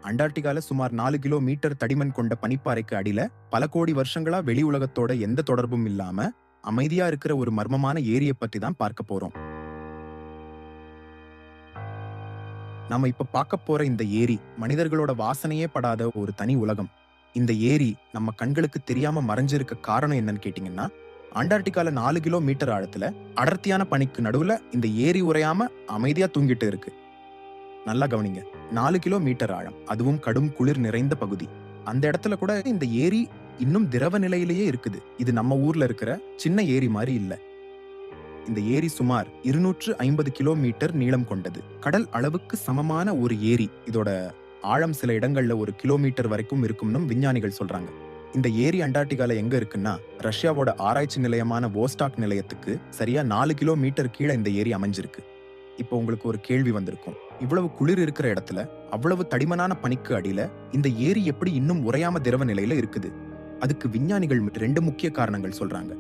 அண்டார்டிகால சுமார் 4 கிலோமீட்டர் தடிமன் கொண்ட பனிப்பாறைக்கு அடியில பல கோடி வருஷங்களா வெளி உலகத்தோட எந்த தொடர்பும் இல்லாம அமைதியா இருக்கிற ஒரு மர்மமான ஏரியை பத்தி தான் பார்க்க போறோம். நாம இப்ப பார்க்க போற இந்த ஏரி மனிதர்களோட வாசனையே படாத ஒரு தனி உலகம். இந்த ஏரி நம்ம கண்களுக்கு தெரியாம மறைஞ்சிருக்க காரணம் என்னன்னு கேட்டீங்கன்னா, அண்டார்டிகால 4 கிலோமீட்டர் ஆழத்துல அடர்த்தியான பனிக்கு நடுவுல இந்த ஏரி உறையாம அமைதியா தூங்கிட்டு இருக்கு. நல்லா கவனிங்க, 4 கிலோமீட்டர் ஆழம், அதுவும் கடும் குளிர் நிறைந்த பகுதி. அந்த இடத்துல கூட இந்த ஏரி இன்னும் திரவ நிலையிலேயே இருக்குது. இது நம்ம ஊர்ல இருக்கிற சின்ன ஏரி மாதிரி இல்ல. இந்த ஏரி சுமார் 250 கிலோமீட்டர் நீளம் கொண்டது. கடல் அளவுக்கு சமமான ஒரு ஏரி. இதோட ஆழம் சில இடங்கள்ல 1 கிலோமீட்டர் வரைக்கும் இருக்கும்னு விஞ்ஞானிகள் சொல்றாங்க. இந்த ஏரி அண்டார்டிகால எங்க இருக்குன்னா, ரஷ்யாவோட ஆராய்ச்சி நிலையமான வோஸ்டாக் நிலையத்துக்கு சரியா 4 கிலோமீட்டர் கீழே இந்த ஏரி அமைஞ்சிருக்கு. இப்போ உங்களுக்கு ஒரு கேள்வி வந்திருக்கும், இவ்வளவு குளிர் இருக்கிற இடத்துல அவ்வளவு தடிமனான பனிக்கு அடியில இந்த ஏரி எப்படி இன்னும் உறையாம திரவ நிலையில இருக்குது? அதுக்கு விஞ்ஞானிகள் 2 முக்கிய காரணங்கள் சொல்றாங்க.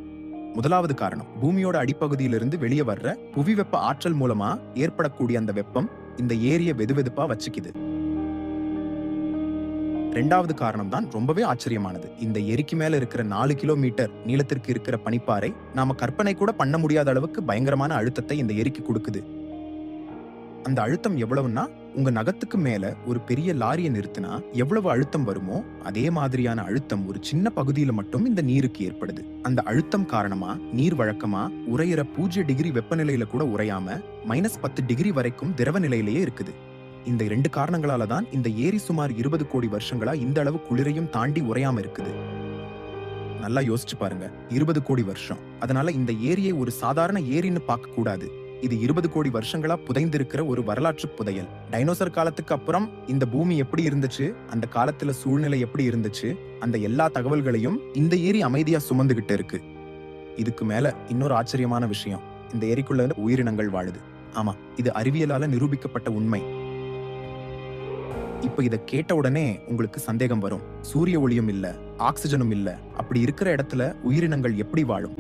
முதலாவது காரணம், பூமியோட அடிப்பகுதியிலிருந்து வெளியே வர்ற புவி வெப்ப ஆற்றல் மூலமா ஏற்படக்கூடிய அந்த வெப்பம் இந்த ஏரிய வெதுவெதுப்பா வச்சுக்குது. 2வது காரணம் தான் ரொம்பவே ஆச்சரியமானது. இந்த எரிக்கு மேல இருக்கிற 4 கிலோமீட்டர் நீளத்திற்கு இருக்கிற பனிப்பாறை நாம கற்பனை கூட பண்ண முடியாத அளவுக்கு பயங்கரமான அழுத்தத்தை இந்த எரிக்கு கொடுக்குது. அந்த அழுத்தம் எவ்வளவுன்னா, உங்க நகத்துக்கு மேல ஒரு பெரிய லாரியை நிறுத்தினா எவ்வளவு அழுத்தம் வருமோ அதே மாதிரியான அழுத்தம் ஒரு சின்ன பகுதியில மட்டும் இந்த நீருக்கு ஏற்படுது. அந்த அழுத்தம் காரணமா நீர் வழக்கமா உறையிற 0 டிகிரி வெப்பநிலையில கூட உறையாம -10 டிகிரி வரைக்கும் திரவ நிலையிலேயே இருக்குது. இந்த 2 காரணங்களால தான் இந்த ஏரி சுமார் 20 கோடி வருஷங்களா இந்த அளவு குளிரையும் தாண்டி உறையாம இருக்குது. நல்லா யோசிச்சு பாருங்க, 20 கோடி வருஷம். அதனால இந்த ஏரியை ஒரு சாதாரண ஏரின்னு பார்க்க கூடாது. இது 20 கோடி வருஷங்களா புதைந்திருக்கிற ஒரு வரலாற்று புதையல். டைனோசர் காலத்துக்கு அப்புறம் இந்த பூமி எப்படி இருந்துச்சு, அந்த காலத்துல சூழ்நிலை எப்படி இருந்துச்சு, அந்த எல்லா தகவல்களையும் இந்த ஏரி அமைதியா சுமந்துகிட்டு இருக்கு. இதுக்கு மேல இன்னொரு ஆச்சரியமான விஷயம், இந்த ஏரிக்குள்ள உயிரினங்கள் வாழுது. ஆமா, இது அறிவியலால நிரூபிக்கப்பட்ட உண்மை. இப்ப இத கேட்ட உடனே உங்களுக்கு சந்தேகம் வரும், சூரிய ஒளியும் இல்ல, ஆக்சிஜனும் இல்ல, அப்படி இருக்கிற இடத்துல உயிரினங்கள் எப்படி வாழும்?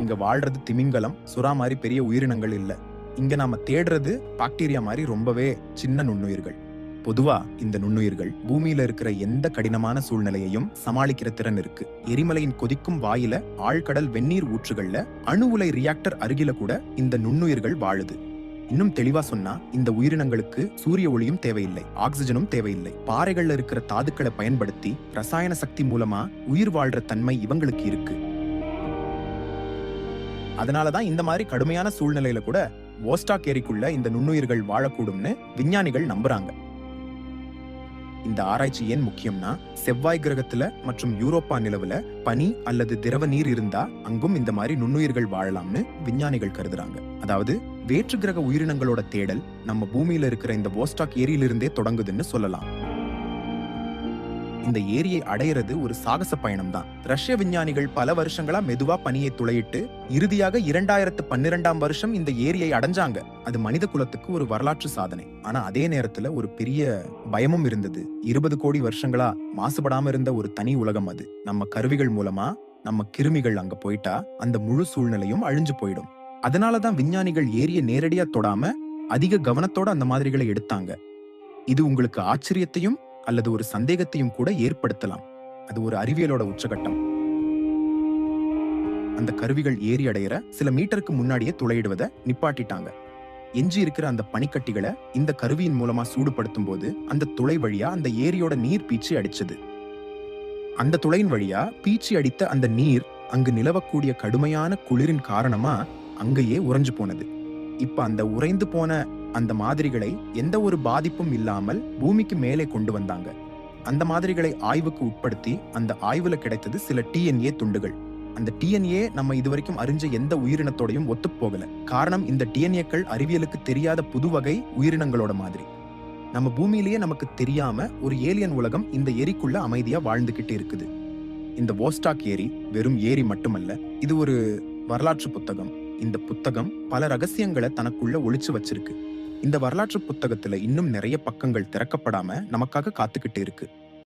இங்க வாழ்றது திமிங்கலம், சுறா மாதிரி பெரிய உயிரினங்கள் இல்ல. இங்க நாம தேடுறது பாக்டீரியா மாதிரி ரொம்பவே சின்ன நுண்ணுயிர்கள். பொதுவா இந்த நுண்ணுயிர்கள் பூமியில இருக்கிற எந்த கடினமான சூழ்நிலையையும் சமாளிக்கிற திறன் இருக்கு. எரிமலையின் கொதிக்கும் வாயில, ஆழ்கடல் வெந்நீர் ஊற்றுகள்ல, அணு உலை ரியாக்டர் அருகில கூட இந்த நுண்ணுயிர்கள் வாழுது. இன்னும் தெளிவா சொன்னா, இந்த உயிரினங்களுக்கு சூரிய ஒளியும் தேவையில்லை, ஆக்சிஜனும் தேவையில்லை. பாறைகள்ல இருக்கிற தாதுக்களை பயன்படுத்தி ரசாயன சக்தி மூலமா உயிர் வாழ்ற தன்மை இவங்களுக்கு இருக்கு. அதனாலதான் இந்த மாதிரி கடுமையான சூழ்நிலையில கூட வோஸ்டாக் ஏரிக்குள்ள இந்த நுண்ணுயிர்கள் வாழக்கூடும்னு விஞ்ஞானிகள் நம்புறாங்க. இந்த ஆராய்ச்சி ஏன் முக்கியம்னா, செவ்வாய் கிரகத்துல மற்றும் யூரோப்பா நிலவுல பனி அல்லது திரவ நீர் இருந்தா அங்கும் இந்த மாதிரி நுண்ணுயிர்கள் வாழலாம்னு விஞ்ஞானிகள் கருதுறாங்க. அதாவது வேற்று கிரக உயிரினங்களோட தேடல் நம்ம பூமியில இருக்கிற இந்த வோஸ்டாக் ஏரியிலிருந்தே தொடங்குதுன்னு சொல்லலாம். இந்த ஏரியை அடையிறது ஒரு சாகச பயணம் தான். ரஷ்ய விஞ்ஞானிகள் பல வருஷங்களா மெதுவா பனியை துளையிட்டு இறுதியாக 2012ஆம் வருஷம் இந்த ஏரியை அடைஞ்சாங்க. அது மனித குலத்துக்கு ஒரு வரலாற்று சாதனை. ஆனா அதே நேரத்துல ஒரு பெரிய பயமும் இருந்தது. 20 கோடி வருஷங்களா மாசுபடாம இருந்த ஒரு தனி உலகம் அது. நம்ம கருவிகள் மூலமா நம்ம கிருமிகள் அங்க போயிட்டா அந்த முழு சூழ்நிலையும் அழிஞ்சு போயிடும். அதனாலதான் விஞ்ஞானிகள் ஏரியை நேரடியா தொடாம அதிக கவனத்தோட அந்த மாதிரிகளை எடுத்தாங்க. இது உங்களுக்கு ஆச்சரியத்தையும் அல்லது ஒரு சந்தேகத்தையும் கூட ஏற்படுத்தலாம். அது ஒரு அறிவியலோட உச்சகட்டம். அந்த கருவிகள் ஏரி அடையிற சில மீட்டருக்கு முன்னாடியே துளையிடுவதை நிப்பாட்டிட்டாங்க. எஞ்சி இருக்கிற அந்த பனிக்கட்டிகளை இந்த கருவியின் மூலமா சூடுபடுத்தும் போது அந்த துளை வழியா அந்த ஏரியோட நீர் பீச்சி அடிச்சது. அந்த துளையின் வழியா பீச்சி அடித்த அந்த நீர் அங்கு நிலவக்கூடிய கடுமையான குளிரின் காரணமா அங்கேயே உறைஞ்சு போனது. இப்ப அந்த உறைந்து போன அந்த மாதிரிகளை எந்த ஒரு பாதிப்பும் இல்லாமல் பூமிக்கு மேலே கொண்டு வந்தாங்க. அந்த மாதிரிகளை ஆய்வுக்கு உட்படுத்தி அந்த ஆய்வுல கிடைத்தது சில டிஎன்ஏ துண்டுகள். அந்த டிஎன்ஏ நம்ம இதுவரைக்கும் அறிஞ்ச எந்த உயிரினத்தோடையும் ஒத்து போகல. காரணம், இந்த டிஎன்ஏக்கள் அறிவியலுக்கு தெரியாத புது வகை உயிரினங்களோட மாதிரி. நம்ம பூமியிலேயே நமக்கு தெரியாம ஒரு ஏலியன் உலகம் இந்த ஏரிக்குள்ள அமைதியா வாழ்ந்துகிட்டு இருக்குது. இந்த வோஸ்டாக் ஏரி வெறும் ஏரி மட்டுமல்ல, இது ஒரு வரலாற்று புத்தகம். இந்த புத்தகம் பல ரகசியங்களை தனக்குள்ள ஒளிச்சு வச்சிருக்கு. இந்த வரலாற்று புத்தகத்துல இன்னும் நிறைய பக்கங்கள் திறக்கப்படாம நமக்காக காத்துக்கிட்டு இருக்கு.